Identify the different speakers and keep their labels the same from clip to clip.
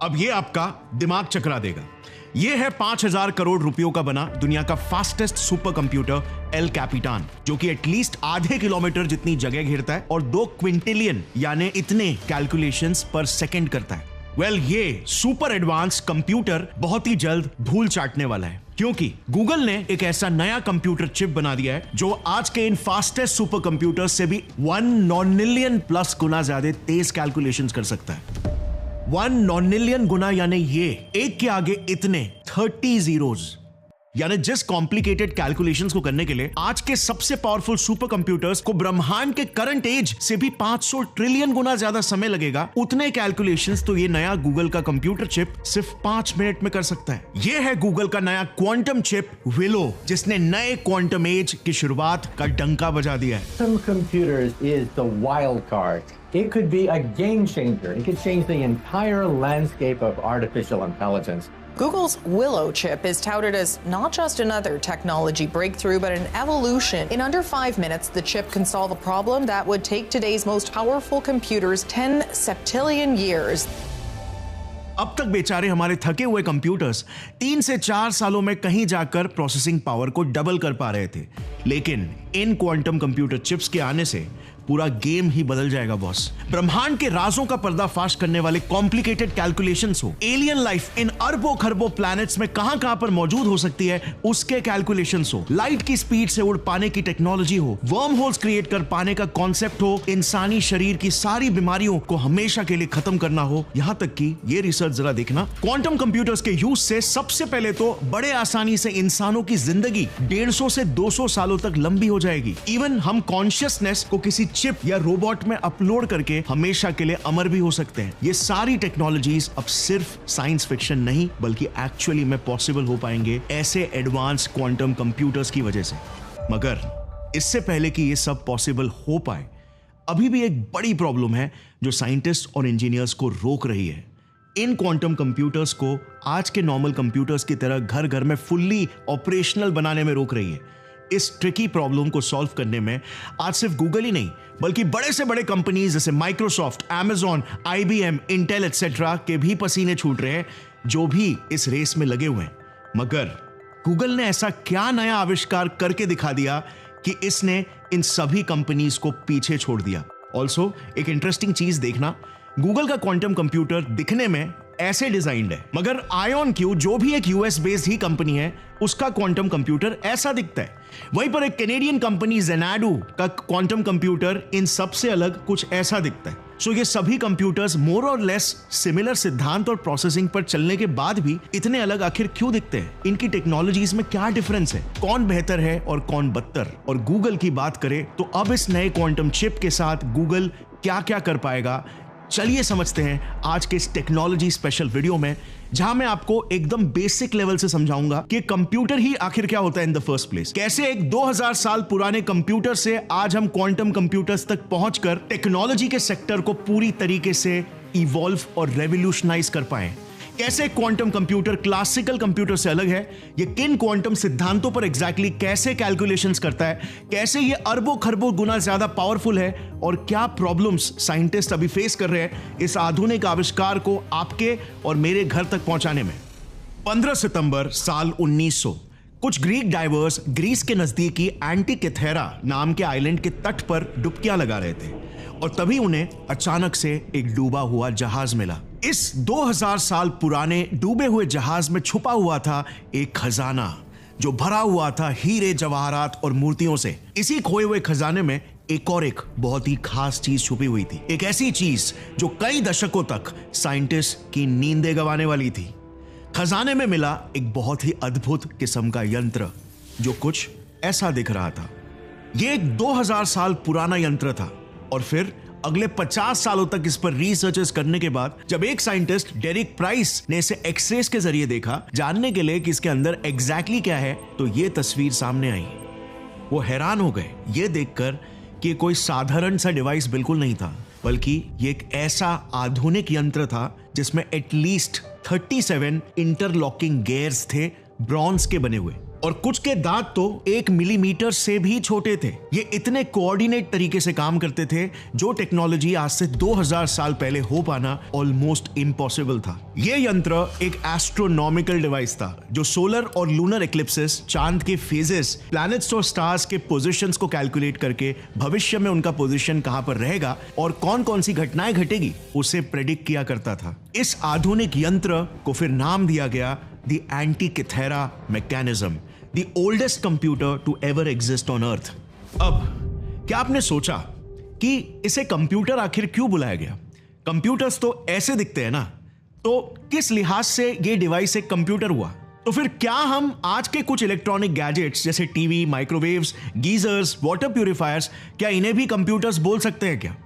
Speaker 1: अब ये आपका दिमाग चकरा देगा। ये है 5,000 करोड़ रुपयों का बना दुनिया का फास्टेस्ट सुपर कंप्यूटर एल कैपिटान, जो कि एटलीस्ट आधे किलोमीटर जितनी जगह घेरता है और 2 क्विंटिलियन यानी इतने कैलकुलेशंस पर सेकंड करता है। ये सुपर एडवांस कंप्यूटर बहुत ही जल्द धूल चाटने वाला है, क्योंकि गूगल ने एक ऐसा नया कंप्यूटर चिप बना दिया है जो आज के इन फास्टेस्ट सुपर कंप्यूटर से भी 1 नॉनिलियन प्लस गुना ज्यादा तेज कैलकुलेशंस कर सकता है। 1 नॉनिलियन गुना यानी ये एक के आगे इतने 30 जीरोज, यानी जिस कॉम्प्लिकेटेड कैलकुलेशंस को करने के लिए आज के सबसे पावरफुल सुपर कंप्यूटर्स को ब्रह्मांड के करंट एज से भी 500 ट्रिलियन गुना ज्यादा समय लगेगा, उतने कैलकुलेशंस तो ये नया गूगल का कंप्यूटर चिप सिर्फ 5 मिनट में कर सकता है। ये है गूगल का नया क्वांटम चिप विलो, जिसने नए क्वांटम एज की शुरुआत का डंका बजा दिया है।
Speaker 2: Some computers is the wild card. It could be a game changer. It could change the entire landscape of artificial intelligence.
Speaker 3: Google's Willow chip is touted as not just another technology breakthrough, but an evolution. In under 5 minutes, the chip can solve a problem that would take today's most powerful computers 10 septillion years.
Speaker 1: अब तक बेचारे हमारे थके हुए computers 3 से 4 सालों में कहीं जाकर प्रोसेसिंग पावर को डबल कर पा रहे थे, लेकिन इन क्वांटम कंप्यूटर चिप्स के आने से पूरा गेम ही बदल जाएगा बॉस। ब्रह्मांड के राजों का पर्दाफाश करने वाले कॉम्प्लिकेटेड कैलकुलेशंस हो, एलियन लाइफ इन अरबों खरबों प्लैनेट्स में कहां पर मौजूद हो सकती है उसके कैलकुलेशंस हो, लाइट की स्पीड से उड़ पाने की टेक्नोलॉजी हो, वर्म होल्स क्रिएट कर पाने का कॉन्सेप्ट हो, इंसानी शरीर की सारी बीमारियों को हमेशा के लिए खत्म करना हो, यहां तक कि ये रिसर्च जरा देखना, क्वांटम कंप्यूटर्स के यूज से सबसे पहले तो बड़े आसानी से इंसानों की जिंदगी 150 से 200 सालों तक लंबी हो जाएगी। इवन हम कॉन्शियसनेस को किसी चिप या रोबोट में अपलोड करके हमेशा के लिए अमर भी हो सकते हैं। ये सारी टेक्नोलॉजीज अब सिर्फ साइंस फिक्शन नहीं बल्कि एक्चुअली में पॉसिबल हो पाएंगे ऐसे एडवांस क्वांटम कंप्यूटर्स की वजह से। मगर इससे पहले कि ये सब पॉसिबल हो पाए, अभी भी एक बड़ी प्रॉब्लम है जो साइंटिस्ट और इंजीनियर्स को रोक रही है। इन क्वांटम कंप्यूटर्स को आज के नॉर्मल कंप्यूटर्स की तरह घर घर में फुल्ली ऑपरेशनल बनाने में रोक रही है। इस ट्रिकी प्रॉब्लम को सॉल्व करने में आज सिर्फ गूगल ही नहीं बल्कि बड़े से बड़े कंपनीज जैसे Microsoft, Amazon, IBM, Intel etcetera के भी पसीने छूट रहे हैं, जो भी इस रेस में लगे हुए हैं। मगर गूगल ने ऐसा क्या नया आविष्कार करके दिखा दिया कि इसने इन सभी कंपनीज को पीछे छोड़ दिया। ऑल्सो एक इंटरेस्टिंग चीज देखना, गूगल का क्वांटम कंप्यूटर दिखने में ऐसे डिजाइन्ड है, मगर IonQ जो भी एक US बेस्ड ही कंपनी है, उसका क्वांटम कंप्यूटर ऐसा दिखता है। वहीं पर एक कैनेडियन कंपनी Xanadu का क्वांटम कंप्यूटर इन सबसे अलग कुछ ऐसा दिखता है। सो ये सभी कंप्यूटर्स मोर और लेस सिमिलर सिद्धांत और प्रोसेसिंग पर चलने के बाद भी इतने अलग आखिर क्यों दिखते हैं? इनकी टेक्नोलॉजीज में क्या डिफरेंस है? कौन बेहतर है और कौन बदतर? और गूगल की बात करें तो अब इस नए क्वांटम चिप के साथ गूगल क्या क्या कर पाएगा, चलिए समझते हैं आज के इस टेक्नोलॉजी स्पेशल वीडियो में, जहां मैं आपको एकदम बेसिक लेवल से समझाऊंगा कि कंप्यूटर ही आखिर क्या होता है इन द फर्स्ट प्लेस। कैसे एक 2000 साल पुराने कंप्यूटर से आज हम क्वांटम कंप्यूटर्स तक पहुंचकर टेक्नोलॉजी के सेक्टर को पूरी तरीके से इवॉल्व और रेवोल्यूशनाइज कर पाए। कैसे क्वांटम कंप्यूटर क्लासिकल कंप्यूटर से अलग है, ये किन क्वांटम सिद्धांतों पर एग्जैक्टली कैसे कैलकुलेशंस करता है, कैसे ये अरबों खरबों गुना ज्यादा पावरफुल है और क्या प्रॉब्लम्स साइंटिस्ट अभी फेस कर रहे हैं इस आधुनिक आविष्कार को आपके और मेरे घर तक पहुंचाने में। 15 सितंबर साल 1900 कुछ ग्रीक डाइवर्स ग्रीस के नजदीकी एंटिकेथेरा नाम के आइलैंड के तट पर डुबकियां लगा रहे थे और तभी उन्हें अचानक से एक डूबा हुआ जहाज मिला। इस 2000 साल पुराने डूबे हुए जहाज में छुपा हुआ था एक खजाना जो भरा हुआ था हीरे, जवाहरात और मूर्तियों से। इसी खोए हुए खजाने में एक और एक बहुत ही खास चीज छुपी हुई थी, एक ऐसी चीज जो कई दशकों तक साइंटिस्ट की नींदें गंवाने वाली थी। खजाने में मिला एक बहुत ही अद्भुत किस्म का यंत्र जो कुछ ऐसा दिख रहा था। यह एक 2000 साल पुराना यंत्र था और फिर अगले 50 सालों तक इस पर रिसर्चेस करने के बाद जब एक साइंटिस्ट डेरिक प्राइस ने इसे एक्सरेस के जरिए देखा जानने के लिए कि इसके अंदर एग्जैक्टली क्या है, तो ये तस्वीर सामने आई। वो हैरान हो गए ये देखकर कि कोई साधारण सा डिवाइस बिल्कुल नहीं था, बल्कि ये एक ऐसा आधुनिक यंत्र था जिसमें एटलीस्ट 37 इंटरलॉकिंग गेयर्स थे, ब्रॉन्ज के बने हुए। और कुछ के दांत तो 1 मिलीमीटर से भी छोटे थे। ये इतने कोऑर्डिनेट तरीके से काम करते थे जो टेक्नोलॉजी आज से 2000 साल पहले हो पाना ऑलमोस्ट इम्पॉसिबल था। ये यंत्र एक एस्ट्रोनॉमिकल डिवाइस था जो सोलर और लूनर एक्लिप्सेस, चांद के फेजेस, प्लैनेट्स और स्टार्स के पोजीशंस को कैलकुलेट करके भविष्य में उनका पोजीशन कहां पर रहेगा और कौन कौन सी घटनाएं घटेगी उसे प्रेडिक्ट किया करता था। इस आधुनिक यंत्र को फिर नाम दिया गया the Antikythera mechanism, the oldest computer to ever exist on earth। अब क्या आपने सोचा कि इसे कंप्यूटर आखिर क्यों बुलाया गया? कंप्यूटर्स तो ऐसे दिखते हैं ना, तो किस लिहाज से ये डिवाइस एक कंप्यूटर हुआ? तो फिर क्या हम आज के कुछ इलेक्ट्रॉनिक गैजेट्स जैसे TV, microwaves, geysers, water purifiers, क्या इन्हें भी कंप्यूटर्स बोल सकते हैं क्या?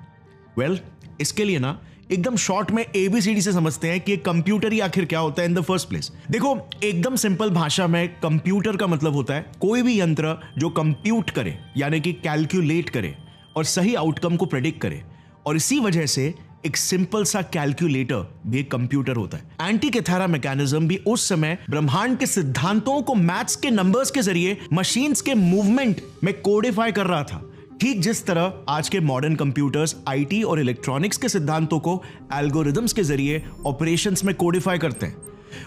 Speaker 1: वेल, इसके लिए ना एकदम शॉर्ट में ABCD से समझते हैं कि एक कंप्यूटर ही आखिर क्या होता है इन द फर्स्ट प्लेस। देखो, एकदम सिंपल भाषा में कंप्यूटर का मतलब होता है कोई भी यंत्र जो कंप्यूट करे, यानी कि कैलकुलेट करे और सही आउटकम को प्रेडिक्ट करे। और इसी वजह से एक सिंपल सा कैलकुलेटर भी एक कंप्यूटर होता है। एंटीकिथेरा मैकेनिज्म भी उस समय ब्रह्मांड के सिद्धांतों को मैथ्स के नंबर्स के जरिए मशीन्स के मूवमेंट में कोडिफाई कर रहा था, ठीक जिस तरह आज के मॉडर्न कंप्यूटर्स IT और इलेक्ट्रॉनिक्स के सिद्धांतों को एल्गोरिदम्स के जरिए ऑपरेशंस में कोडिफाई करते हैं।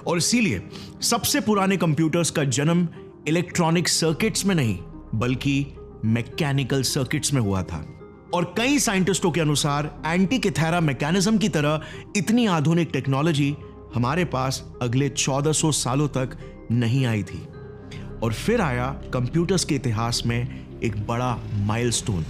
Speaker 1: और इसीलिए सबसे पुराने कंप्यूटर्स का जन्म इलेक्ट्रॉनिक सर्किट्स में नहीं बल्कि मैकेनिकल सर्किट्स में हुआ था। और कई साइंटिस्टों के अनुसार एंटीकिथेरा मैकेनिज्म की तरह इतनी आधुनिक टेक्नोलॉजी हमारे पास अगले 1400 सालों तक नहीं आई थी। और फिर आया कंप्यूटर्स के इतिहास में एक बड़ा माइलस्टोन।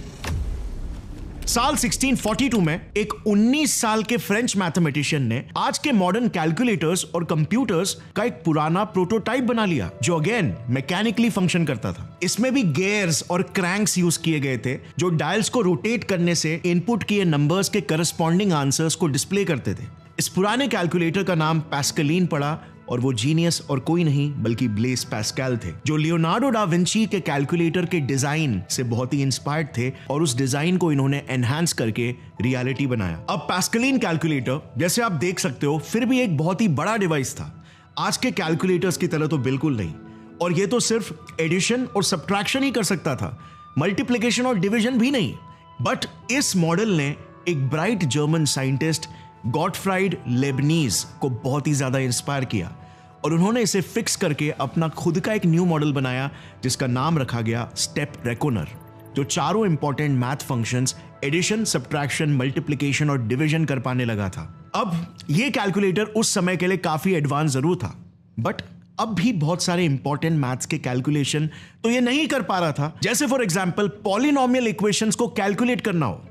Speaker 1: साल 1642 में एक 19 साल के फ्रेंच मैथमेटिशियन ने आज के मॉडर्न कैलकुलेटर्स और कंप्यूटर्स का एक पुराना प्रोटोटाइप बना लिया जो अगेन मैकेनिकली फंक्शन करता था। इसमें भी गेयर्स और क्रैंक्स यूज किए गए थे जो डायल्स को रोटेट करने से इनपुट किए नंबर्स के करस्पॉन्डिंग आंसर्स को डिस्प्ले करते थे। इस पुराने कैलकुलेटर का नाम पास्कलीन पड़ा और वो जीनियस और कोई नहीं बल्कि ब्लेस पास्कल थे जो लियोनार्डो डा विंची के कैलकुलेटर के डिजाइन से बहुत ही इंस्पायर्ड थे और उस डिजाइन को इन्होंने एनहांस करके रियलिटी बनाया। अब पास्कलीन कैलकुलेटर जैसे आप देख सकते हो फिर भी एक बहुत ही बड़ा डिवाइस था। आज के कैलकुलेटर्स की तरह तो बिल्कुल नहीं, और ये तो सिर्फ एडिशन और सब्ट्रैक्शन ही कर सकता था, मल्टीप्लिकेशन और डिवीजन भी नहीं। बट इस मॉडल ने एक bright German scientist Gottfried Lebanese को बहुत ही ज्यादा इंस्पायर किया और उन्होंने इसे फिक्स करके अपना खुद का एक न्यू मॉडल बनाया जिसका नाम रखा गया स्टेप रेकोनर, जो चारों important math functions addition, subtraction, multiplication और डिवीजन कर पाने लगा था। अब ये कैलकुलेटर उस समय के लिए काफी एडवांस जरूर था, बट अब भी बहुत सारे इंपॉर्टेंट मैथ्स के कैलकुलेशन तो ये नहीं कर पा रहा था। जैसे फॉर एग्जांपल पॉलिनोमियल इक्वेशंस को कैलकुलेट करना हो।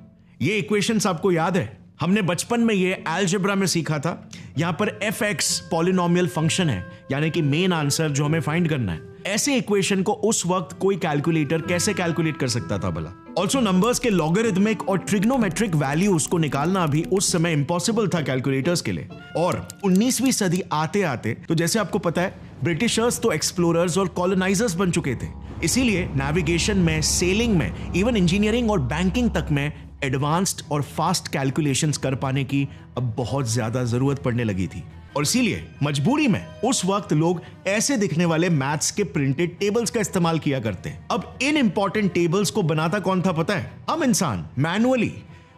Speaker 1: ये इक्वेशंस आपको याद है, हमने बचपन में ये अलजेब्रा में सीखा था। यहां पर fx पॉलिनोमियल फंक्शन है, यानी कि मेन आंसर जो हमें फाइंड करना है। ऐसे इक्वेशन को उस वक्त कोई कैलकुलेटर कैसे कैलकुलेट कर सकता था भला? ऑल्सो नंबर्स के लॉगरिथमिक और ट्रिग्नोमेट्रिक वैल्यूज को निकालना भी उस समय इम्पॉसिबल था कैलकुलेटर्स के लिए। और 19वीं सदी आते आते तो जैसे आपको पता है ब्रिटिशर्स तो एक्सप्लोरर्स और कॉलोनाइजर्स बन चुके थे, इसीलिए नेविगेशन में, सेलिंग में, इवन इंजीनियरिंग और बैंकिंग तक में एडवांस्ड और फास्ट कैलकुलेशंस कर पाने की अब बहुत ज्यादा जरूरत पड़ने लगी थी। और इसीलिए मजबूरी में उस वक्त लोग ऐसे दिखने वाले मैथ्स के प्रिंटेड टेबल्स का इस्तेमाल किया करते हैं। अब इन इंपॉर्टेंट टेबल्स को बनाता कौन था पता है? हम इंसान, मैनुअली।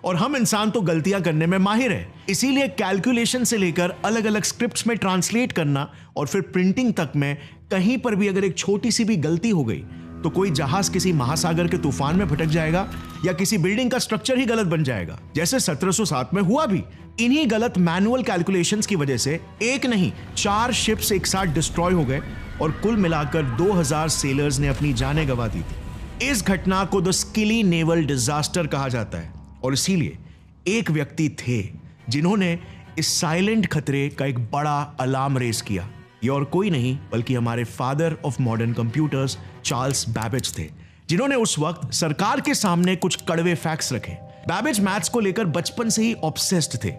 Speaker 1: और हम इंसान तो गलतियां करने में माहिर है, इसीलिए कैलकुलेशन से लेकर अलग अलग स्क्रिप्ट्स में ट्रांसलेट करना और फिर प्रिंटिंग तक में कहीं पर भी अगर एक छोटी सी भी गलती हो गई तो कोई जहाज किसी महासागर के तूफान में भटक जाएगा या किसी बिल्डिंग का स्ट्रक्चर ही गलत बन जाएगा, जैसे 1707 में हुआ भी। इन्हीं गलत मैनुअल कैलकुलेशंस की वजह से एक नहीं 4 शिप्स एक साथ डिस्ट्रॉय हो गए और कुल मिलाकर 2000 सेलर्स ने अपनी जानें गंवा दी थी। इस घटना को द स्किली नेवल डिजास्टर कहा जाता है और इसीलिए एक व्यक्ति थे जिन्होंने इस साइलेंट खतरे का एक बड़ा अलार्म रेस किया। ये और कोई नहीं बल्कि हमारे father of modern computers Charles Babbage थे, जिन्होंने उस वक्त सरकार के सामने कुछ कड़वे फैक्ट्स रखे। बैबेज मैथ्स को लेकर बचपन से ही ऑब्सेस्ड थे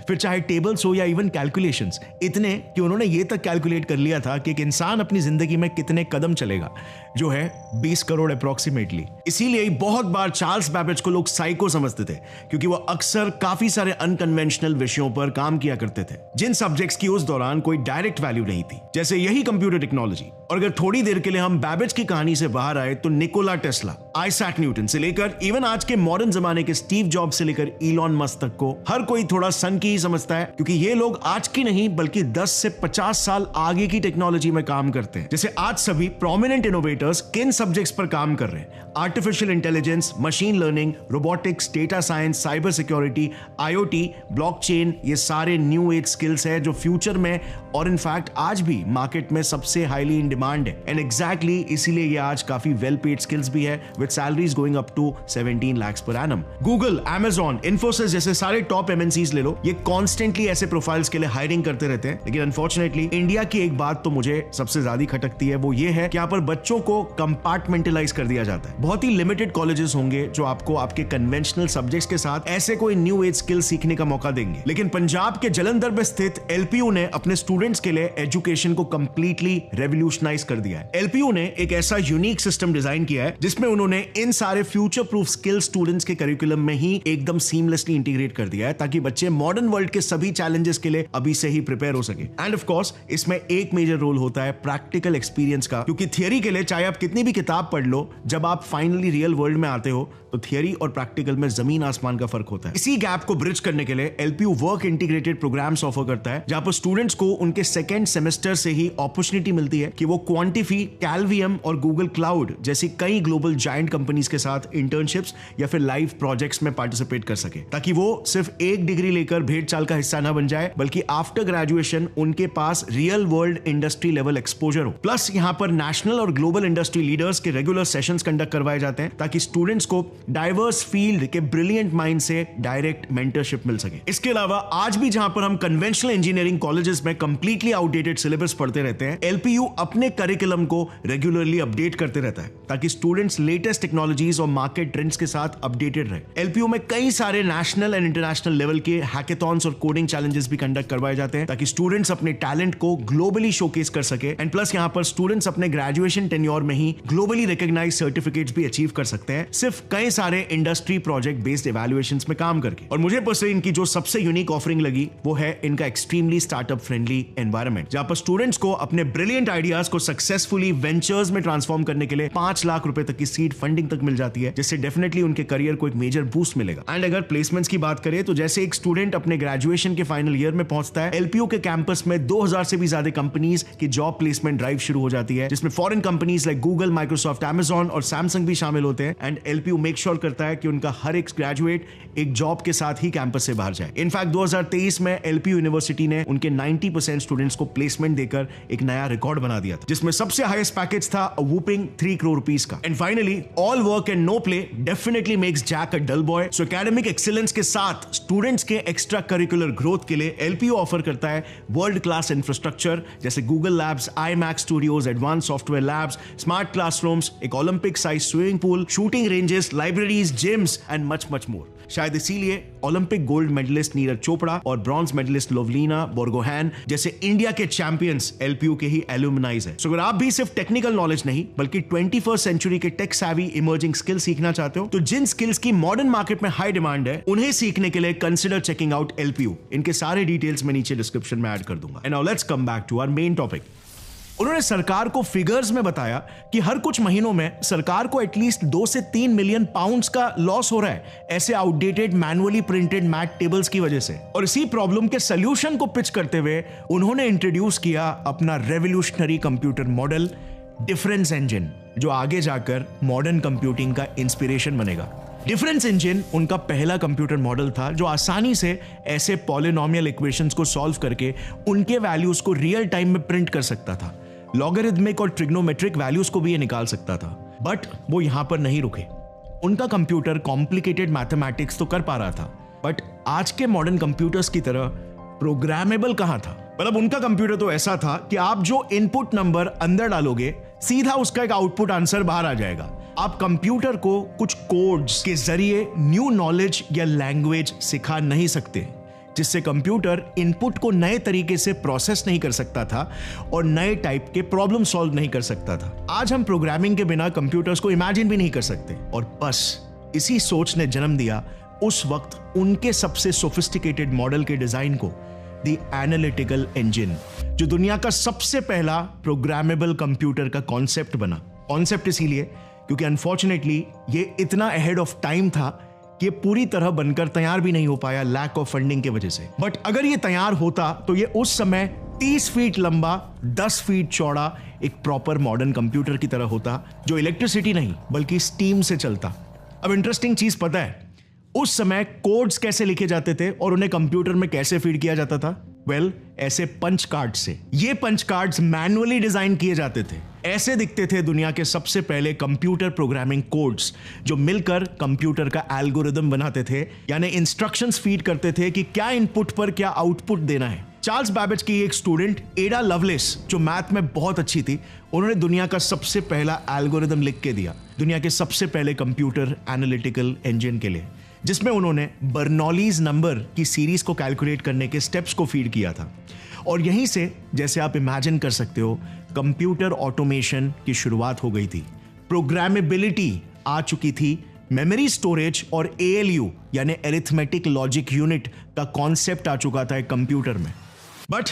Speaker 1: फिर चाहे टेबल्स हो या इवन कैलकुलेशंस, इतने कि उन्होंने ये तक कैलकुलेट कर लिया था कि एक इंसान अपनी जिंदगी में कितने कदम चलेगा, जो है 20 करोड़ अप्रॉक्सीमेटली। इसीलिए बहुत बार चार्ल्स बैबेज को लोग साइको समझते थे, क्योंकि वो अक्सर काफी सारे अनकन्वेंशनल विषयों पर काम किया करते थे, जिन सब्जेक्ट्स की उस दौरान कोई डायरेक्ट वैल्यू नहीं थी, जैसे यही कंप्यूटर टेक्नोलॉजी। और अगर थोड़ी देर के लिए हम बैबेज की कहानी से बाहर आए तो निकोला टेस्ला, आइजैक न्यूटन से लेकर इवन आज के मॉडर्न जमाने के स्टीव जॉब्स से लेकर इलॉन मस्क तक को हर कोई थोड़ा सन की ही समझता है, क्योंकि ये लोग आज की नहीं बल्कि 10 से 50 साल आगे की टेक्नोलॉजी में काम करते हैं। जैसे आज सभी प्रोमिनेंट इनोवेटर्स किन सब्जेक्ट्स पर काम कर रहे हैं? Artificial intelligence, machine learning, robotics, data science, cyber security, IoT, blockchain, ये सारे न्यू एज स्किल्स है जो फ्यूचर में और इनफैक्ट आज भी मार्केट में सबसे हाईली इन डिमांड है। एंड एग्जैक्टली इसीलिए ये आज काफी वेल पेड स्किल्स भी है, with salaries going up to 17 lakhs per annum। Google, Amazon, Infosys जैसे सारे टॉप MNCs ले लो, ये कॉन्स्टेंटली ऐसे प्रोफाइल्स के लिए हायरिंग करते रहते हैं। लेकिन अनफॉर्चुनेटली इंडिया की एक बात तो मुझे सबसे ज्यादा खटकती है, वो ये है कि यहाँ पर बच्चों को कंपार्टमेंटलाइज कर दिया जाता है। बहुत ही लिमिटेड कॉलेजेस होंगे जो आपको आपके कन्वेंशनल सब्जेक्ट्स के साथ ऐसे कोई न्यू एज स्किल सीखने का मौका देंगे। लेकिन पंजाब के जलंधर में स्थित LPU ने अपने स्टूडेंट्स के लिए एजुकेशन को कंप्लीटली रेवोल्यूशनाइज कर दिया है। LPU ने एक ऐसा यूनिक सिस्टम डिजाइन किया है जिसमें उन्होंने इन सारे फ्यूचर प्रूफ स्किल स्टूडेंट्स के करिकुलम में ही एकदम सीमलेसली इंटीग्रेट कर दिया है, ताकि बच्चे मॉडर्न वर्ल्ड के सभी चैलेंजेस के लिए अभी से ही प्रिपेयर हो सके। एंड ऑफ कोर्स इसमें एक मेजर रोल होता है प्रैक्टिकल एक्सपीरियंस का, क्योंकि थियरी के लिए चाहे आप कितनी भी किताब पढ़ लो, जब आप फाइनली रियल वर्ल्ड में आते हो तो थियरी और प्रैक्टिकल में जमीन आसमान का फर्क होता है। इसी गैप को ब्रिज करने के लिए LPU work integrated programs offer करता है, जहां पर स्टूडेंट्स को उनके सेकेंड सेमेस्टर से ही अपॉर्चुनिटी मिलती है कि वो क्वांटिफी, कैलवियम और गूगल क्लाउड जैसी कई ग्लोबल जायंट कंपनीज के साथ इंटर्नशिप्स या फिर लाइव प्रोजेक्ट्स में पार्टिसिपेट कर सके, ताकि वो सिर्फ एक डिग्री लेकर भेड़ चाल का हिस्सा ना बन जाए, बल्कि आफ्टर ग्रेजुएशन उनके पास real world industry level exposure हो। प्लस यहाँ पर नेशनल और ग्लोबल इंडस्ट्री लीडर्स के रेगुलर सेशंस कंडक्ट करवाए जाते हैं, ताकि स्टूडेंट्स को डाइवर्स फील्ड के ब्रिलियंट माइंड से डायरेक्ट मेंटरशिप मिल सके। इसके अलावा आज भी जहां पर हम कन्वेंशनल इंजीनियरिंग कॉलेजेस में कंप्लीटली आउटडेटेड सिलेबस पढ़ते रहते हैं, LPU अपने करिकुलम को रेगुलरली अपडेट करते रहता है, ताकि स्टूडेंट्स लेटेस्ट टेक्नोलॉजीज और मार्केट ट्रेंड्स के साथ अपडेटेड रहे। LPU में कई सारे नेशनल एंड इंटरनेशनल लेवल के हैकेथॉन्स और कोडिंग चैलेंजेस भी कंडक्ट करवाए जाते हैं, ताकि स्टूडेंट्स अपने टैलेंट को ग्लोबली शोकेस कर सके। एंड प्लस यहाँ पर स्टूडेंट्स अपने ग्रेजुएशन टेन्योर में ही ग्लोबली रिकॉग्नाइज्ड सर्टिफिकेट्स भी अचीव कर सकते हैं, सिर्फ कई सारे इंडस्ट्री प्रोजेक्ट बेस्ड इवैल्यूएशंस में काम करके। और मुझे पर्सनली इनकी जो सबसे यूनिक ऑफरिंग लगी वो है इनका एक्सट्रीमली स्टार्टअप फ्रेंडली एनवायरनमेंट, जहां पर स्टूडेंट्स को अपने ब्रिलियंट आइडियाज को सक्सेसफुली वेंचर्स में ट्रांसफॉर्म करने के लिए 5 लाख रुपए तक की सीड फंडिंग तक मिल जाती है, जिससे डेफिनेटली उनके करियर को एक मेजर बूस्ट मिलेगा। एंड अगर प्लेसमेंट्स की बात करें तो जैसे एक स्टूडेंट अपने ग्रेजुएशन के फाइनल ईयर में पहुंचता है, LPU के कैंपस में 2000 से भी ज्यादा कंपनीज की जॉब प्लेसमेंट ड्राइव शुरू हो जाती है, जिसमें foreign companies like Google, Microsoft, Amazon और सैमसंग भी शामिल होते हैं। एंड LPU मेक श्योर करता है कि उनका हर एक ग्रेजुएट एक जॉब के साथ ही कैंपस से बाहर जाए। इनफैक्ट 2023 में LPU यूनिवर्सिटी ने उनके 90% स्टूडेंट्स को प्लेसमेंट देकर एक नया रिकॉर्ड बना दिया था, जिसमें सबसे हाईएस्ट पैकेज था वूपिंग 3 करोड़ रुपीस का। And finally all work and no play definitely makes Jack a dull boy. So academic excellence के साथ स्टूडेंट्स के एक्स्ट्रा करिकुलर ग्रोथ के लिए LPU ऑफर करता है वर्ल्ड क्लास इंफ्रास्ट्रक्चर, जैसे Google labs, iMac studios, advance software labs, smart classrooms, एक Olympic size swimming pool, shooting ranges, libraries, gyms and much much more. शायद इसीलिए Olympic gold medalist Neeraj Chopra और bronze medallist Lovlina बोर्गोहैन जैसे India के champions LPU के ही एल्यूमनाइज है। सो अगर आप भी सिर्फ टेक्निकल नॉलेज नहीं बल्कि 21st सेंचुरी के टेक सैवी इमर्जिंग स्किल सीखना चाहते हो, तो जिन स्किल्स की मॉडर्न मार्केट में हाई डिमांड है, उन्हें सीखने के लिए कंसिडर चेकिंग आउट LPU। इनके सारे डिटेल्स मैं नीचे डिस्क्रिप्शन में ऐड कर दूंगा। And now let's come back to our main topic. उन्होंने सरकार को फिगर्स में बताया कि हर कुछ महीनों में सरकार को एटलीस्ट 2 से 3 मिलियन पाउंड्स का लॉस हो रहा है ऐसे outdated manually printed math tables की वजह से। और इसी प्रॉब्लम के सॉल्यूशन को पिच करते हुए उन्होंने इंट्रोड्यूस किया अपना revolutionary computer model difference engine, जो आगे जाकर मॉडर्न कंप्यूटिंग का इंस्पिरेशन बनेगा। डिफरेंस इंजन उनका पहला कंप्यूटर मॉडल था जो आसानी से ऐसे पॉलिनोमियल इक्वेशंस को सॉल्व करके उनके वैल्यूज को रियल टाइम में प्रिंट कर सकता था। लॉगरिथमिक और ट्रिग्नोमेट्रिक वैल्यूज को भी ये निकाल सकता था। बट वो यहां पर नहीं रुके। उनका कंप्यूटर कॉम्प्लिकेटेड मैथमेटिक्स तो कर पा रहा था, बट आज के मॉडर्न कंप्यूटर्स की तरह प्रोग्रामेबल कहां था। मतलब उनका कंप्यूटर तो ऐसा था कि आप जो इनपुट नंबर अंदर डालोगे सीधा उसका एक आउटपुट आंसर बाहर आ जाएगा। आप कंप्यूटर को कुछ कोड्स के जरिए न्यू नॉलेज या लैंग्वेज सिखा नहीं सकते, जिससे कंप्यूटर इनपुट को नए तरीके से प्रोसेस नहीं कर सकता था और नए टाइप के प्रॉब्लम सॉल्व नहीं कर सकता था। आज हम प्रोग्रामिंग के बिना कंप्यूटर्स को इमेजिन भी नहीं कर सकते, और बस इसी सोच ने जन्म दिया उस वक्त उनके सबसे सोफिस्टिकेटेड मॉडल के डिजाइन को, द एनालिटिकल इंजन, जो दुनिया का सबसे पहला प्रोग्रामेबल कंप्यूटर का कॉन्सेप्ट बना। कॉन्सेप्ट इसीलिए क्योंकि अनफॉर्चुनेटली ये इतना अहेड ऑफ टाइम था कि ये पूरी तरह बनकर तैयार भी नहीं हो पाया लैक ऑफ फंडिंग की वजह से। बट अगर ये तैयार होता तो ये उस समय 30 फीट लंबा, 10 फीट चौड़ा एक प्रॉपर मॉडर्न कंप्यूटर की तरह होता, जो इलेक्ट्रिसिटी नहीं बल्कि स्टीम से चलता। अब इंटरेस्टिंग चीज पता है, उस समय कोड्स कैसे लिखे जाते थे और उन्हें कंप्यूटर में कैसे फीड किया जाता था? वेल, ऐसे पंच कार्ड से। ये पंच कार्ड्स मैन्युअली डिजाइन किए जाते थे। ऐसे दिखते थे दुनिया के सबसे पहले कंप्यूटर प्रोग्रामिंग कोड्स, जो मिलकर कंप्यूटर का एल्गोरिदम बनाते थे, यानी इंस्ट्रक्शंस फीड करते थे कि क्या इनपुट पर क्या आउटपुट देना है। चार्ल्स बैबेज की एक स्टूडेंट एडा लवलेस, जो मैथ में बहुत अच्छी थी, उन्होंने दुनिया का सबसे पहला एल्गोरिदम लिख के दिया दुनिया के सबसे पहले कंप्यूटर एनालिटिकल इंजन के लिए, जिसमें उन्होंने बर्नौलीज नंबर की सीरीज को कैलकुलेट करने के स्टेप्स को फीड किया था। और यहीं से, जैसे आप इमेजिन कर सकते हो, कंप्यूटर ऑटोमेशन की शुरुआत हो गई थी। प्रोग्रामेबिलिटी आ चुकी थी, मेमोरी स्टोरेज और ALU यानी अरिथमेटिक लॉजिक यूनिट का कॉन्सेप्ट आ चुका था एक कंप्यूटर में। बट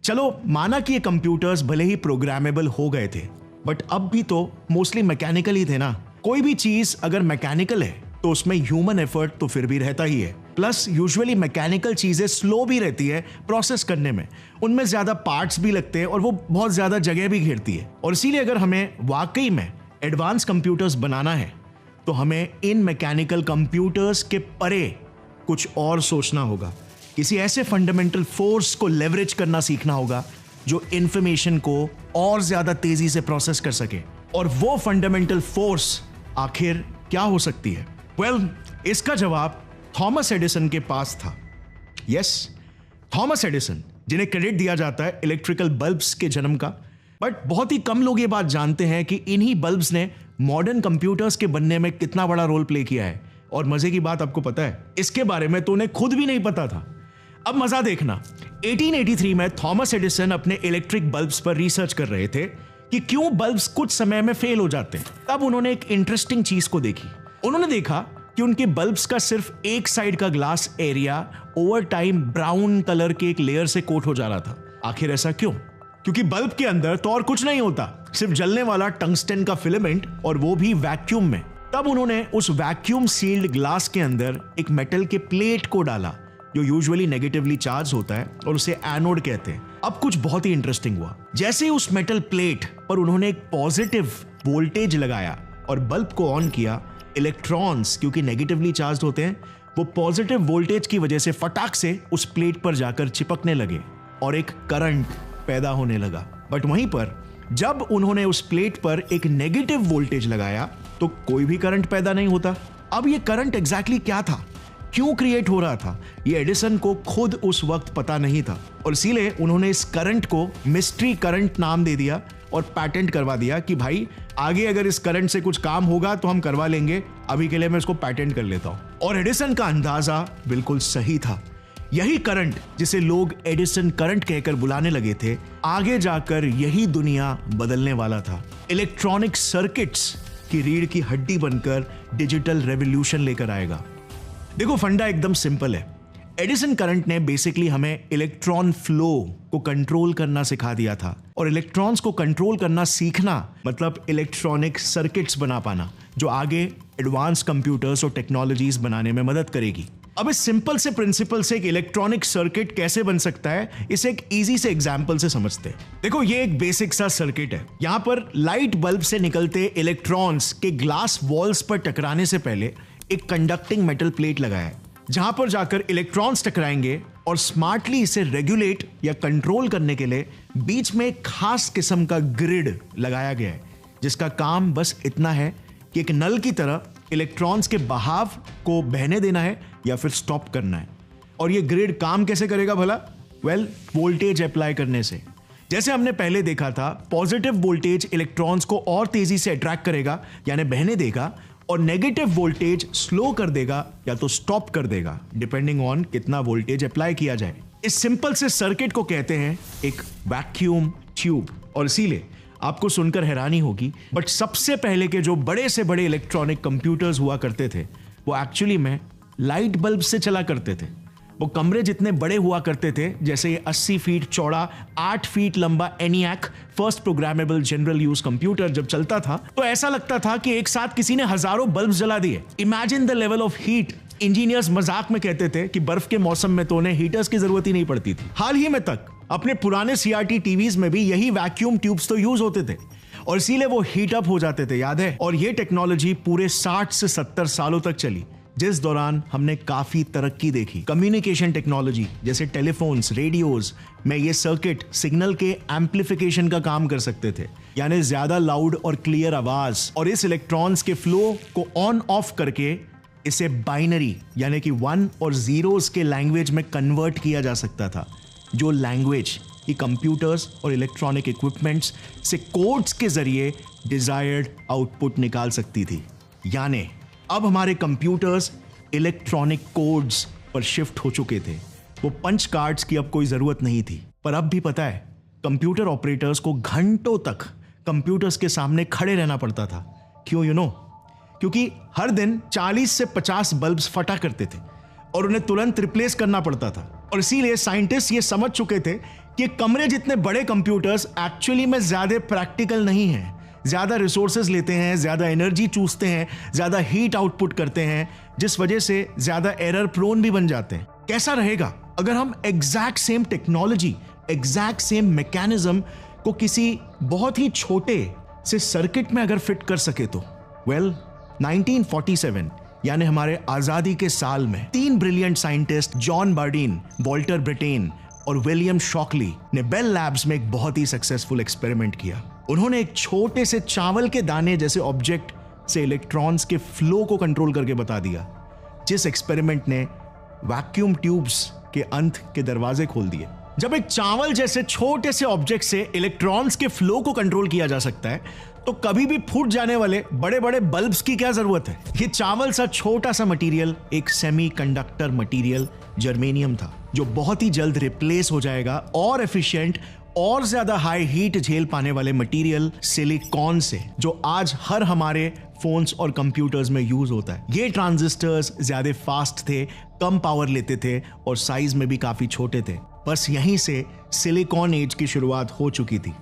Speaker 1: चलो, माना कि ये कंप्यूटर्स भले ही प्रोग्रामेबल हो गए थे, बट अब भी तो मोस्टली मैकेनिकल ही थे ना। कोई भी चीज अगर मैकेनिकल है तो उसमें ह्यूमन एफर्ट तो फिर भी रहता ही है। प्लस यूजुअली मैकेनिकल चीजें स्लो भी रहती है प्रोसेस करने में, उनमें ज्यादा पार्ट्स भी लगते हैं और वो बहुत ज्यादा जगह भी घेरती है। और इसीलिए अगर हमें वाकई में एडवांस कंप्यूटर्स बनाना है तो हमें इन मैकेनिकल कंप्यूटर्स के परे कुछ और सोचना होगा। किसी ऐसे फंडामेंटल फोर्स को लेवरेज करना सीखना होगा जो इंफॉर्मेशन को और ज्यादा तेजी से प्रोसेस कर सके। और वो फंडामेंटल फोर्स आखिर क्या हो सकती है? वेल, इसका जवाब थॉमस एडिसन के पास था। यस, थॉमस एडिसन, जिन्हें क्रेडिट दिया जाता है इलेक्ट्रिकल बल्ब्स के जन्म का। बट बहुत ही कम लोग ये बात जानते हैं कि इन्हीं बल्ब्स ने मॉडर्न कंप्यूटर्स के बनने में कितना बड़ा रोल प्ले किया है। और मजे की बात आपको पता है, इसके बारे में तो उन्हें खुद भी नहीं पता था। अब मजा देखना, 1883 में थॉमस एडिसन अपने इलेक्ट्रिक बल्ब्स पर रिसर्च कर रहे थे कि क्यों बल्ब्स कुछ समय में फेल हो जाते हैं। तब उन्होंने एक इंटरेस्टिंग चीज को देखी। उन्होंने देखा कि उनके बल्ब्स का सिर्फ एक साइड का glass area over time brown colour के एक लेयर से कोट हो जा रहा था। आखिर ऐसा क्यों? क्योंकि बल्ब के अंदर तो और कुछ नहीं होता, सिर्फ जलने वाला टंगस्टन का फिलामेंट, और वो भी वैक्यूम में। तब उन्होंने उस वैक्यूम सील्ड ग्लास के अंदर एक मेटल के प्लेट को डाला जो यूजुअली नेगेटिवली चार्ज होता है, और उसे एनोड कहते हैं। अब कुछ बहुत ही इंटरेस्टिंग हुआ। जैसे ही उस मेटल प्लेट पर उन्होंने एक पॉजिटिव वोल्टेज लगाया और बल्ब को ऑन किया, इलेक्ट्रॉन्स, क्योंकि नेगेटिवली चार्ज होते हैं, वो पॉजिटिव वोल्टेज की वजह से फटाक से उस प्लेट पर जाकर चिपकने लगे और एक करंट पैदा होने लगा। बट वहीं पर जब उन्होंने उस प्लेट पर एक नेगेटिव वोल्टेज लगाया तो कोई भी करंट पैदा नहीं होता। अब ये करंट एग्जैक्टली क्या था, क्यों क्रिएट हो रहा था, ये एडिसन को खुद उस वक्त पता नहीं था, और इसीलिए उन्होंने इस करंट को मिस्ट्री करंट नाम दे दिया और पैटेंट करवा दिया कि भाई आगे अगर इस करंट से कुछ काम होगा तो हम करवा लेंगे, अभी के लिए मैं इसको पैटेंट कर लेता हूं। और एडिसन का अंदाजा बिल्कुल सही था। यही करंट, जिसे लोग एडिसन करंट कहकर बुलाने लगे थे, आगे जाकर यही दुनिया बदलने वाला था। इलेक्ट्रॉनिक सर्किट्स की रीढ़ की हड्डी बनकर डिजिटल रेवोल्यूशन लेकर आएगा। देखो, फंडा एकदम सिंपल है। एडिसन करंट ने बेसिकली हमें इलेक्ट्रॉन फ्लो को कंट्रोल करना सिखा दिया था, और इलेक्ट्रॉन्स को कंट्रोल करना सीखना मतलब इलेक्ट्रॉनिक सर्किट्स बना पाना, जो आगे एडवांस कंप्यूटर्स और टेक्नोलॉजीज बनाने में मदद करेगी। अब इस सिंपल से प्रिंसिपल से एक इलेक्ट्रॉनिक सर्किट कैसे बन सकता है, इसे एक इजी से एग्जांपल से समझते हैं। देखो, ये एक बेसिक सा सर्किट है। यहां पर लाइट बल्ब से निकलते इलेक्ट्रॉन्स के ग्लास वॉल्स पर टकराने से पहले एक कंडक्टिंग मेटल प्लेट लगाया है, जहां पर जाकर इलेक्ट्रॉन्स टकराएंगे, और स्मार्टली इसे रेगुलेट या कंट्रोल करने के लिए बीच में एक खास किस्म का ग्रिड लगाया गया है, जिसका काम बस इतना है कि एक नल की तरह इलेक्ट्रॉन्स के बहाव को बहने देना है या फिर स्टॉप करना है। और ये ग्रिड काम कैसे करेगा भला? वेल, वोल्टेज अप्लाई करने से। जैसे हमने पहले देखा था, पॉजिटिव वोल्टेज इलेक्ट्रॉन्स को और तेजी से अट्रैक्ट करेगा यानी बहने देगा, और नेगेटिव वोल्टेज स्लो कर देगा या तो स्टॉप कर देगा, डिपेंडिंग ऑन कितना वोल्टेज अप्लाई किया जाए। इस सिंपल से सर्किट को कहते हैं एक वैक्यूम ट्यूब। और इसीलिए आपको सुनकर हैरानी होगी, बट सबसे पहले के जो बड़े से बड़े इलेक्ट्रॉनिक कंप्यूटर्स हुआ करते थे वो एक्चुअली में लाइट बल्ब से चला करते थे। वो कमरे जितने बड़े हुआ करते थे, जैसे ये 80 फीट चौड़ा 8 फीट लंबा ENIAC first programmable general use computer जब चलता था तो ऐसा लगता था कि एक साथ किसी ने हजारों बल्ब जला दिए। Imagine the level of heat. Engineers मजाक में कहते थे कि बर्फ के मौसम में तो उन्हें हीटर्स की जरूरत ही नहीं पड़ती थी। हाल ही में तक अपने पुराने CRT टीवीज में भी यही वैक्यूम ट्यूब्स तो यूज होते थे और इसीलिए वो हीट अप हो जाते थे, याद है। और ये टेक्नोलॉजी पूरे 60 से 70 सालों तक चली, जिस दौरान हमने काफी तरक्की देखी। कम्युनिकेशन टेक्नोलॉजी जैसे टेलीफोन्स, रेडियोज में ये सर्किट सिग्नल के एम्प्लीफिकेशन का काम कर सकते थे, यानी ज्यादा लाउड और क्लियर आवाज। और इस इलेक्ट्रॉन्स के फ्लो को ऑन ऑफ करके इसे बाइनरी यानी कि 1 और 0s के लैंग्वेज में कन्वर्ट किया जा सकता था, जो लैंग्वेज की कंप्यूटर्स और इलेक्ट्रॉनिक इक्विपमेंट्स से कोड्स के जरिए डिजायर्ड आउटपुट निकाल सकती थी। यानी अब हमारे कंप्यूटर्स इलेक्ट्रॉनिक कोड्स पर शिफ्ट हो चुके थे। वो पंच कार्ड्स की अब कोई जरूरत नहीं थी। पर अब भी पता है, कंप्यूटर ऑपरेटर्स को घंटों तक कंप्यूटर्स के सामने खड़े रहना पड़ता था। क्यों? क्योंकि हर दिन 40 से 50 बल्ब्स फटा करते थे और उन्हें तुरंत रिप्लेस करना पड़ता था। और इसीलिए साइंटिस्ट ये समझ चुके थे कि कमरे जितने बड़े कंप्यूटर्स एक्चुअली में ज्यादा प्रैक्टिकल नहीं हैं, ज्यादा रिसोर्सेज लेते हैं, ज्यादा एनर्जी चूसते हैं, ज्यादा हीट आउटपुट करते हैं, जिस वजह से ज्यादा एरर प्रोन भी बन जाते हैं। कैसा रहेगा अगर हम exact same technology, exact same mechanism को किसी बहुत ही छोटे से सर्किट में अगर फिट कर सके तो? 1947 यानी हमारे आजादी के साल में 3 brilliant scientist John Bardeen, Walter Britain और विलियम शॉकली ने बेल लैब्स में एक बहुत ही सक्सेसफुल एक्सपेरिमेंट किया। उन्होंने एक छोटे से चावल के दाने जैसे ऑब्जेक्ट से इलेक्ट्रॉन्स के फ्लो को कंट्रोल करके बता दिया, जिस एक्सपेरिमेंट ने वैक्यूम ट्यूब्स के अंत के दरवाजे खोल दिए। जब एक चावल जैसे छोटे से ऑब्जेक्ट से इलेक्ट्रॉन्स के फ्लो को कंट्रोल किया जा सकता है तो कभी भी फूट जाने वाले बड़े बड़े बल्ब्स की क्या जरूरत है? ये चावल सा छोटा सा मटेरियल एक सेमीकंडक्टर मटेरियल जर्मेनियम था, जो बहुत ही जल्द रिप्लेस हो जाएगा और एफिशिएंट और ज्यादा हाई हीट झेल पाने वाले मटेरियल सिलिकॉन से, जो आज हर हमारे फोन्स और कंप्यूटर्स में यूज होता है। ये ट्रांजिस्टर्स ज्यादा फास्ट थे, कम पावर लेते थे और साइज में भी काफी छोटे थे। बस यहीं से सिलिकॉन एज की शुरुआत हो चुकी थी।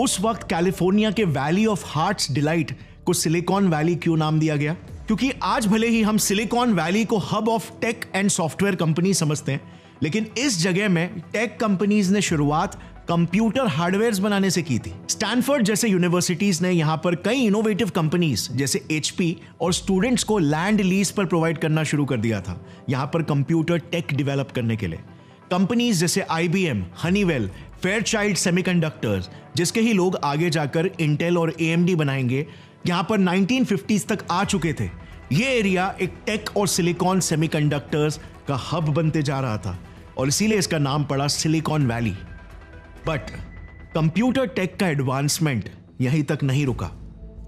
Speaker 1: उस वक्त कैलिफोर्निया के वैली ऑफ हार्ट्स डिलाइट को सिलिकॉन वैली क्यों नाम दिया गया? क्योंकि आज भले ही हम सिलिकॉन वैली को hub of tech and software company समझते हैं, लेकिन इस जगह में टेक कंपनीज ने शुरुआत कंप्यूटर हार्डवेयर बनाने से की थी। स्टैनफोर्ड जैसे यूनिवर्सिटीज ने यहां पर कई इनोवेटिव कंपनीज जैसे HP और स्टूडेंट्स को लैंड लीज पर प्रोवाइड करना शुरू कर दिया था, यहां पर कंप्यूटर टेक डेवलप करने के लिए। कंपनीज जैसे IBM, हनीवेल, फेयरचाइल्ड सेमीकंडक्टर्स, जिसके ही लोग आगे जाकर इंटेल और AMD बनाएंगे, यहां पर 1950s तक आ चुके थे। ये एरिया एक टेक और सिलिकॉन सेमीकंडक्टर्स का हब बनते जा रहा था और इसीलिए इसका नाम पड़ा Silicon Valley. But computer tech का एडवांसमेंट यहीं तक नहीं रुका,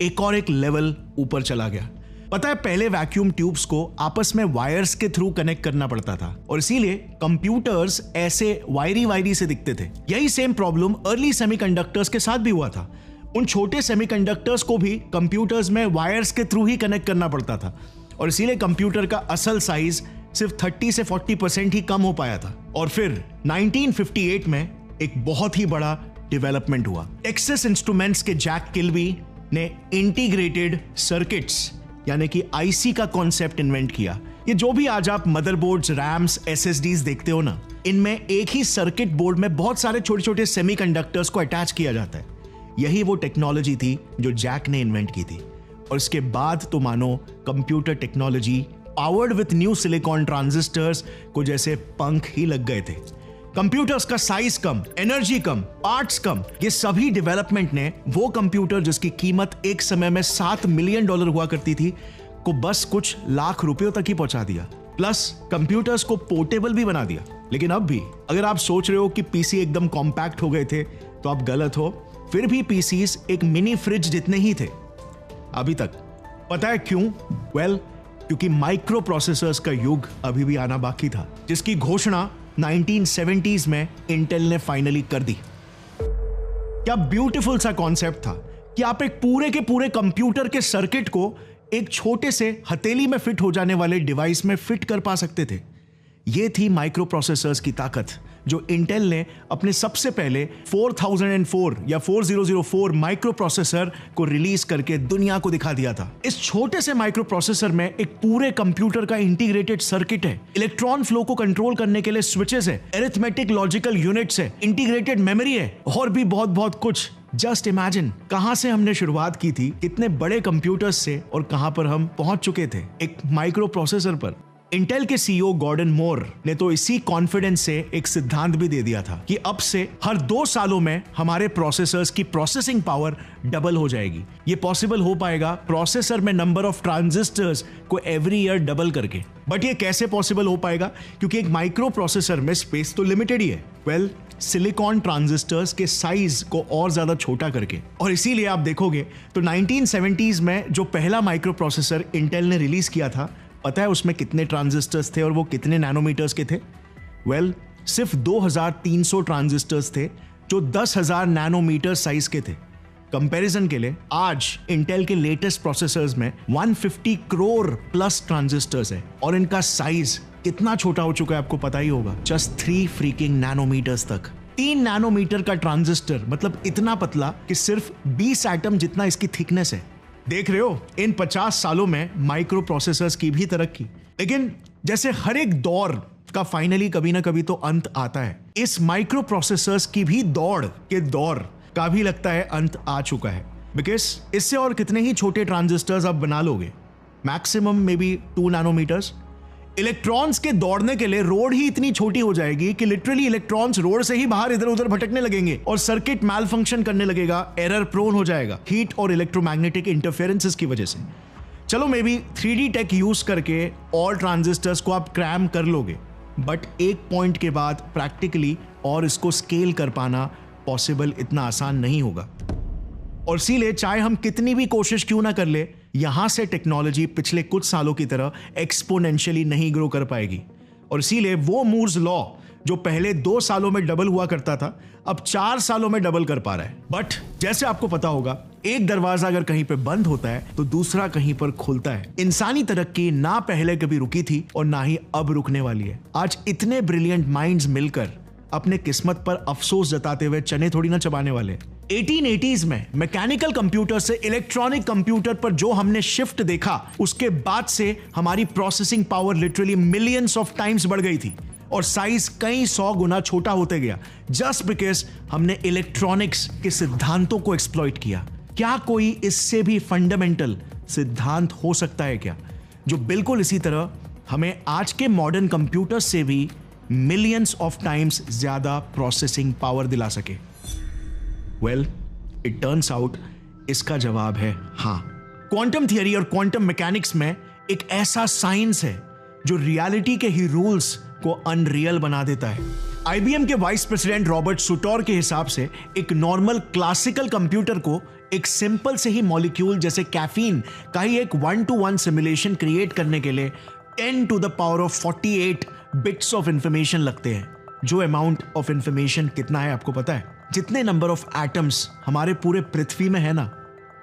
Speaker 1: एक लेवल ऊपर चला गया। पता है, पहले वैक्यूम ट्यूब्स को आपस में वायर्स के थ्रू कनेक्ट करना पड़ता था और इसीलिए कंप्यूटर्स ऐसे वायरी से दिखते थे। यही सेम प्रॉब्लम अर्ली सेमीकंडक्टर्स के साथ भी हुआ था। उन छोटे सेमीकंडक्टर्स को भी कंप्यूटर्स में वायर्स के थ्रू ही कनेक्ट करना पड़ता था और इसीलिए कंप्यूटर का असल साइज सिर्फ 30 से 40% ही कम हो पाया था। और फिर 1958 में एक बहुत ही बड़ा डेवलपमेंट हुआ। टेक्सास इंस्ट्रूमेंट्स के जैक किल्बी ने इंटीग्रेटेड सर्किट्स यानी कि IC का कॉन्सेप्ट इन्वेंट किया। ये जो भी आज आप मदरबोर्ड्स, रैम्स, SSDs देखते हो ना, इनमें एक ही सर्किट बोर्ड में बहुत सारे छोटे छोटे सेमीकंडक्टर्स को अटैच किया जाता है। यही वो टेक्नोलॉजी थी जो जैक ने इन्वेंट की थी और इसके बाद तो मानो computer technology powered with new silicon transistors को जैसे पंख ही लग गए थे। कंप्यूटर्स का साइज कम, एनर्जी कम, पार्ट्स कम, ये सभी डेवलपमेंट ने वो कंप्यूटर जिसकी कीमत एक समय में $7 मिलियन हुआ करती थी को बस कुछ लाख रुपयों तक ही पहुंचा दिया। प्लस कंप्यूटर्स को पोर्टेबल भी बना दिया। लेकिन अब भी अगर आप सोच रहे हो कि पीसी एकदम कॉम्पैक्ट हो गए थे तो आप गलत हो। फिर भी पीसीस एक मिनी फ्रिज जितने ही थे। अभी तक पता है क्यों? क्योंकि माइक्रो प्रोसेसर्स का युग अभी भी आना बाकी था, जिसकी घोषणा 1970s में इंटेल ने फाइनली कर दी। क्या ब्यूटीफुल सा कॉन्सेप्ट था कि आप एक पूरे के पूरे कंप्यूटर के सर्किट को एक छोटे से हथेली में फिट हो जाने वाले डिवाइस में फिट कर पा सकते थे। यह थी माइक्रो प्रोसेसर्स की ताकत, जो इंटेल ने अपने सबसे पहले 4004 या 4004 माइक्रो प्रोसेसर को रिलीज करके दुनिया को दिखा दिया था। इस छोटे से माइक्रो प्रोसेसर में एक पूरे कंप्यूटर का इंटीग्रेटेड सर्किट है, इलेक्ट्रॉन फ्लो को कंट्रोल करने के लिए स्विचेस है, अरिथमेटिक लॉजिकल यूनिट्स है, इंटीग्रेटेड मेमोरी है और भी बहुत बहुत कुछ। जस्ट इमेजिन कहां से हमने शुरुआत की थी, कितने बड़े कंप्यूटर्स से, और कहां पर हम पहुंच चुके थे, एक माइक्रो प्रोसेसर पर। इंटेल के सीईओ गॉर्डन मोर ने तो इसी कॉन्फिडेंस से एक सिद्धांत भी दे दिया था कि अब से हर 2 सालों में हमारे प्रोसेसर्स की प्रोसेसिंग पावर डबल हो जाएगी। ये पॉसिबल हो पाएगा प्रोसेसर में नंबर ऑफ ट्रांजिस्टर्स को एवरी ईयर डबल करके। बट ये कैसे पॉसिबल हो पाएगा? क्योंकि एक माइक्रो प्रोसेसर में स्पेस तो लिमिटेड ही है। सिलिकॉन ट्रांजिस्टर्स के साइज को और ज्यादा छोटा करके। और इसीलिए आप देखोगे तो 1970s में जो पहला माइक्रो प्रोसेसर इंटेल ने रिलीज किया था, पता है उसमें कितने ट्रांजिस्टर्स थे और वो कितने नैनोमीटर्स के थे? सिर्फ 2300 ट्रांजिस्टर्स थे जो 10,000 नैनोमीटर साइज के थे। कंपैरिजन के लिए आज इंटेल के लेटेस्ट प्रोसेसर्स में 150 करोड़ प्लस ट्रांजिस्टर्स है और इनका साइज कितना छोटा हो चुका है आपको पता ही होगा, जस्ट 3 फ्रीकिंग नैनोमीटर्स तक। 3 नैनोमीटर का ट्रांजिस्टर मतलब इतना पतला कि सिर्फ 20 एटम जितना इसकी थिकनेस है। देख रहे हो, इन 50 सालों में माइक्रो प्रोसेसर्स की भी तरक्की। लेकिन जैसे हर एक दौर का फाइनली कभी ना कभी तो अंत आता है, इस माइक्रो प्रोसेसर्स की भी दौड़ के दौर का भी लगता है अंत आ चुका है। बिकॉज इससे और कितने ही छोटे ट्रांजिस्टर्स आप बना लोगे, maximum may be 2 nanometres. Electrons के दौड़ने के लिए रोड ही इतनी छोटी हो जाएगी कि लिटरली इलेक्ट्रॉन्स रोड से ही बाहर इधर उधर भटकने लगेंगे और सर्किट मैल फंक्शन करने लगेगा, एरर प्रोन हो जाएगा हीट और इलेक्ट्रोमैग्नेटिक इंटरफेरेंसेस की वजह से। चलो may be 3D take use करके और ट्रांजिस्टर्स को आप क्रैम कर लोगे, बट एक पॉइंट के बाद प्रैक्टिकली और इसको स्केल कर पाना पॉसिबल इतना आसान नहीं होगा। और इसीलिए चाहे हम कितनी भी कोशिश क्यों ना कर ले, यहां से टेक्नोलॉजी पिछले कुछ सालों की तरह एक्सपोनेंशियली नहीं ग्रो कर पाएगी। और इसीलिए वो मूर्स लॉ जो पहले 2 सालों में डबल हुआ करता था, अब 4 सालों में डबल कर पा रहा है। बट जैसे आपको पता होगा, एक दरवाजा अगर कहीं पे बंद होता है तो दूसरा कहीं पर खुलता है। इंसानी तरक्की ना पहले कभी रुकी थी और ना ही अब रुकने वाली है। आज इतने ब्रिलियंट माइंड्स मिलकर अपने किस्मत पर अफसोस जताते हुए चने थोड़ी ना चबाने वाले। 1880s में मैकेनिकल कंप्यूटर से इलेक्ट्रॉनिक कंप्यूटर पर जो हमने शिफ्ट देखा, उसके बाद से हमारी processing power literally millions of times बढ़ गई थी और साइज कई 100 गुना छोटा होते गया, जस्ट बिकॉज हमने इलेक्ट्रॉनिक्स के सिद्धांतों को एक्सप्लॉइट किया। क्या कोई इससे भी फंडामेंटल सिद्धांत हो सकता है क्या, जो बिल्कुल इसी तरह हमें आज के मॉडर्न कंप्यूटर से भी मिलियंस ऑफ टाइम्स ज्यादा प्रोसेसिंग पावर दिला सके? इट टर्न्स आउट इसका जवाब है हाँ। क्वांटम थियरी और क्वांटम मैकेनिक्स में एक ऐसा साइंस है जो रियलिटी के ही रूल्स को अनरियल बना देता है। IBM के वाइस प्रेसिडेंट रॉबर्ट सुटोर के हिसाब से एक नॉर्मल क्लासिकल कंप्यूटर को एक सिंपल से ही मॉलिक्यूल जैसे कैफीन का ही एक 1-to-1 सिमुलेशन क्रिएट करने के लिए 10⁴ बिट्स ऑफ इंफॉर्मेशन लगते हैं। जो अमाउंट ऑफ इंफॉर्मेशन कितना है आपको पता है? जितने नंबर ऑफ एटम्स हमारे पूरे पृथ्वी में है ना,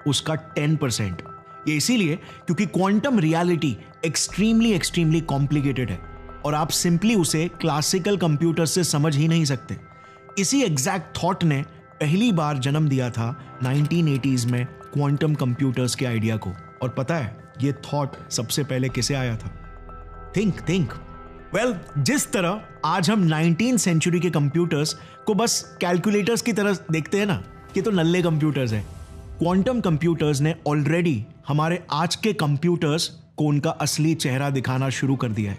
Speaker 1: उसका 10%। ये इसीलिए क्योंकि क्वांटम रियलिटी एक्सट्रीमली कॉम्प्लिकेटेड है और आप सिंपली उसे क्लासिकल कंप्यूटर से समझ ही नहीं सकते। इसी एग्जैक्ट थॉट ने पहली बार जन्म दिया था 1980s में क्वांटम कंप्यूटर्स के आइडिया को। और पता है ये थॉट सबसे पहले किसे आया था? थिंक जिस तरह आज हम 19th सेंचुरी के कंप्यूटर्स को बस कैलकुलेटर्स की तरह देखते हैं ना, कि तो नल्ले कंप्यूटर्स हैं, क्वांटम कंप्यूटर्स ने ऑलरेडी हमारे आज के कंप्यूटर्स को उनका असली चेहरा दिखाना शुरू कर दिया है।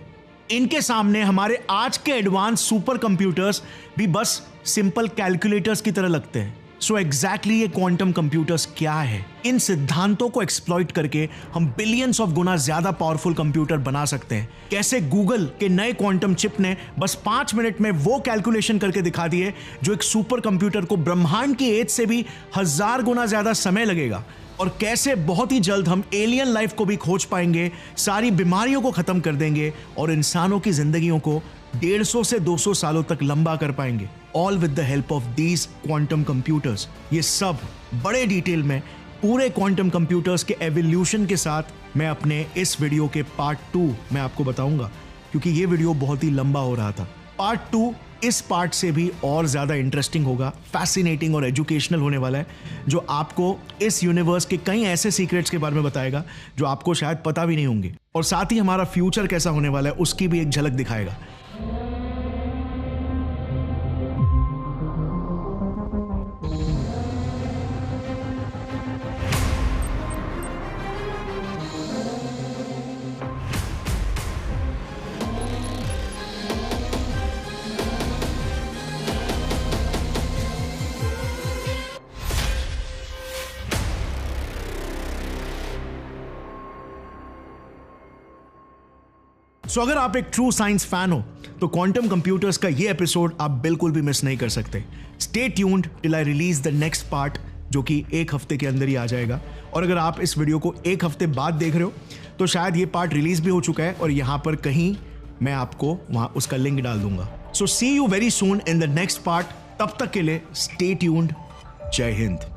Speaker 1: इनके सामने हमारे आज के एडवांस सुपर कंप्यूटर्स भी बस सिंपल कैलकुलेटर्स की तरह लगते हैं। सो एग्जैक्टली ये क्वांटम कंप्यूटर्स क्या है? इन सिद्धांतों को एक्सप्लॉइट करके हम बिलियंस ऑफ गुना ज्यादा पावरफुल कंप्यूटर बना सकते हैं। कैसे गूगल के नए क्वांटम चिप ने बस 5 मिनट में वो कैलकुलेशन करके दिखा दिए जो एक सुपर कंप्यूटर को ब्रह्मांड की एज से भी 1000 गुना ज्यादा समय लगेगा। और कैसे बहुत ही जल्द हम एलियन लाइफ को भी खोज पाएंगे, सारी बीमारियों को खत्म कर देंगे और इंसानों की जिंदगियों को 150 से 200 सालों तक लंबा कर पाएंगे, all with the help of these quantum computers. ये सब बड़े डिटेल में पूरे क्वांटम कंप्यूटर्स के एवोल्यूशन के साथ मैं अपने इस वीडियो के पार्ट 2 में आपको बताऊंगा, क्योंकि ये वीडियो बहुत ही लंबा हो रहा था। पार्ट 2 इस पार्ट से भी और ज्यादा इंटरेस्टिंग होगा, फैसिनेटिंग और एजुकेशनल होने वाला है, जो आपको इस यूनिवर्स के कई ऐसे सीक्रेट्स के बारे में बताएगा जो आपको शायद पता भी नहीं होंगे, और साथ ही हमारा फ्यूचर कैसा होने वाला है उसकी भी एक झलक दिखाएगा। सो अगर आप एक ट्रू साइंस फैन हो तो क्वांटम कंप्यूटर्स का ये एपिसोड आप बिल्कुल भी मिस नहीं कर सकते। Stay tuned till I release the next part, जो कि 1 हफ्ते के अंदर ही आ जाएगा। और अगर आप इस वीडियो को 1 हफ्ते बाद देख रहे हो तो शायद ये पार्ट रिलीज भी हो चुका है और यहाँ पर कहीं मैं आपको वहाँ उसका लिंक डाल दूंगा। So see you very soon in the next part. तब तक के लिए स्टे ट्यून्ड। जय हिंद।